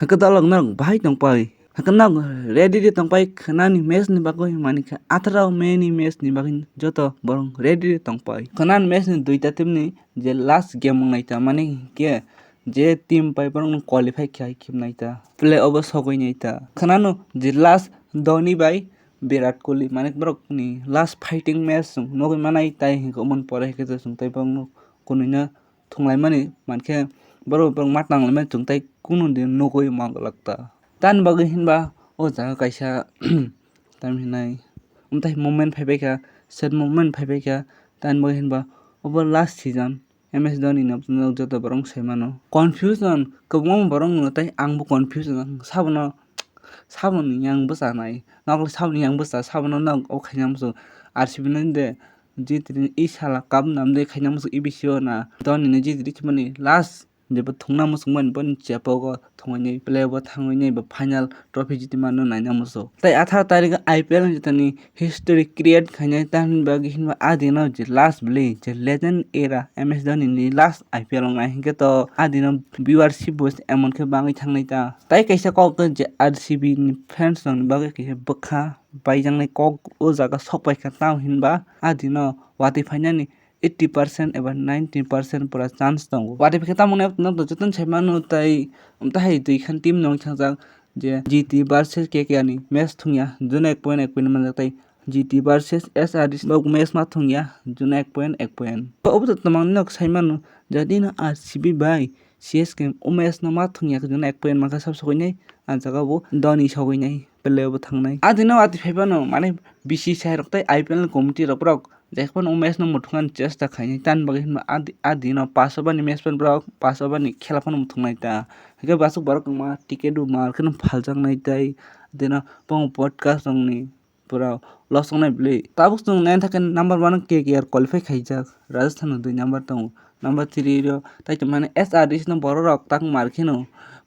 haka dalok nak bahai tongpai haka nak ready de tongpai khanani match ni bagoi manika athara many match ni bagoi joto borong ready de tongpai khanan match ni duita team ni je last game naita mane ke je team pai borong qualify khai khim naita play over sogoi naita khanano je last Dhoni bai Virat Kohli manik borok ni last fighting match nogoi manai tai hingko mon pore ke sung tai bang kunina thunglai mani manke borok borok matang lema chungtai kunu din nogoi maglakta tan bagoi hinba o jaga kaisa tam hinai umtai moment phaibaika sad moment phaibaika tan bagoi hinba over last season MS Dhoni no joto borong saimano confusion kwbangma borong no tai angbo confusion saboni yang bwchanai nokle saboni yang bwcha sabono nog o khainamso RCB ninde G3 isala cup namde khainamso EBCO na Dhoni ni G3 chimani last jebo thungna musungman bon chepogo thongni play bo thangni bo final trophy jitimano nainamuso tai 18 tarikh IPL jitani history create khainai tan bagi hinba adino je last play je legend era MS Dhoni ni last IPL ngai hingke to adino viewership boost emon ke bangai thangnai ta tai kaisa kok je RCB ni fans rok bagi kaisa bokha baijangnai kok o jaga sokpai kha tam hinba adino wati fainani 80% एबा 90% पूरा chance tongo wati pheta mone no joton saimano tai umtai dui khan team nong changjak je GT versus KKR ni match thungya juna 1 point manjak tai GT versus SRH bok match ma thungya juna 1 point obo tamang nok saimano jadino RCB bai CSK o match no ma thungya juna 1 point maka sab sokoinai a jaga bo Dhoni sokoinai play bo thangnai adino wati phebano mane BCCI rok tai IPL committee rok brok jekpon o match no muthungan chesta khainai tan bagi adino 5 over ni match pen brok 5 over ni khela phan muthungnai ta hige basuk borok ma ticket du mar kheno phaljaknai tai dino pong podcast rongni pura losongnai bli tabuk chung nain thakan number 1 KKR qualify khaijak Rajasthan 2 number tong number 3 ro tai mane SRH no borok rok tak mar kheno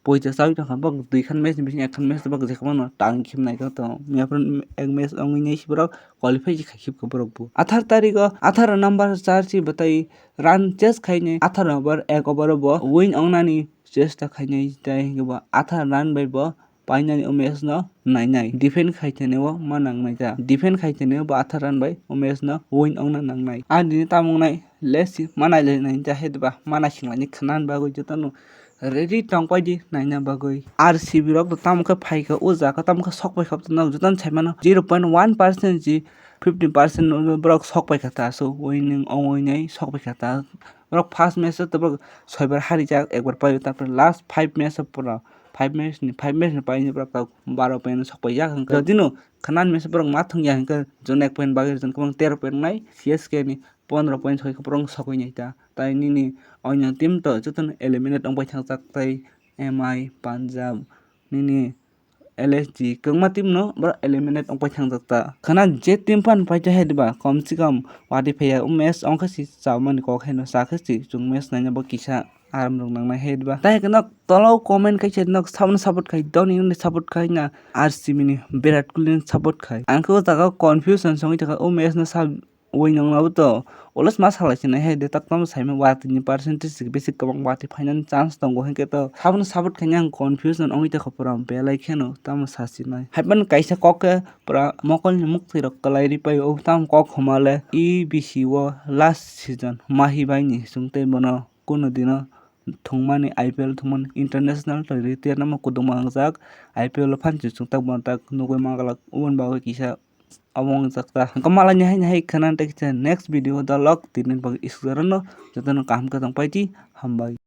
poita sawi ta bak dui khan match ni bising ekhan match bak jekhamano tang khimnai ka to mepron ek match ongui nei sibrok qualify ji khip ko borok bu 18 tarikh 18 number 4 chi batai run chase khaine 18 over 1 over bo win ongnani chesta khainai tai ba 18 run bai bo painani o match no nainai defend khaitene o manangnai ta defend khaitene bo 18 run bai o match no win ongna nangnai adini tamungnai lesi manai le nai ta hedba mana singlani khnan bagoi jotano ready tongpai di naina bagoi RCB rok tamka phaika o jaga tamka sokpai khap nok jotan saimano 0.1% ji 50% brok sokpai khata so winning ongoi sokpai khata brok first match to brok 6 bar harijak ekbar payo tarpor last 5 match pura 5 match ni paini brok 12 point sokpai jak hangka dino khanan match brok ma thungya hangka jona 1 point bagir jon kumang 13 point nai CSK ni 15 point soi brok sokoi nai ta tai nini onya team to joton eliminate ongpai thangjak tai MI Punjab nini LSG kangma team no bra eliminate ongpai thangjak ta khana je team pan paita hedba kom se kom wati pheya match ongkha si chamani ko khaino sakhasi chung match naina bo kisa aram rong nangna hedba tai kana tolo comment kaisa nok sabna support khai Dhoni ni support khai na RCB ni Virat Kohli ni support khai angko jaga confusion songi taka o match na sab winning na to olas ma salaisina he de taktam saima wati ni percentage besi kabang wati finance chance tongo hengke to sabna support khai ang confusion ongi ta khopram belai kheno tam sasinai haiban kaisa kok pura mokol ni mukti rok kalai ri pai o tam kok homale EBC wo last season mahi bai ni sungte bono kuno dino thungmani IPL thungmani international retier nama kuduma angjak IPL phanchi chungtak bontak nugoi magalak ubon bagoi kisa among jakta kamalani hai khanan ta next video the log tinin bag isgarano jotono kaham ka tong paiti hambai।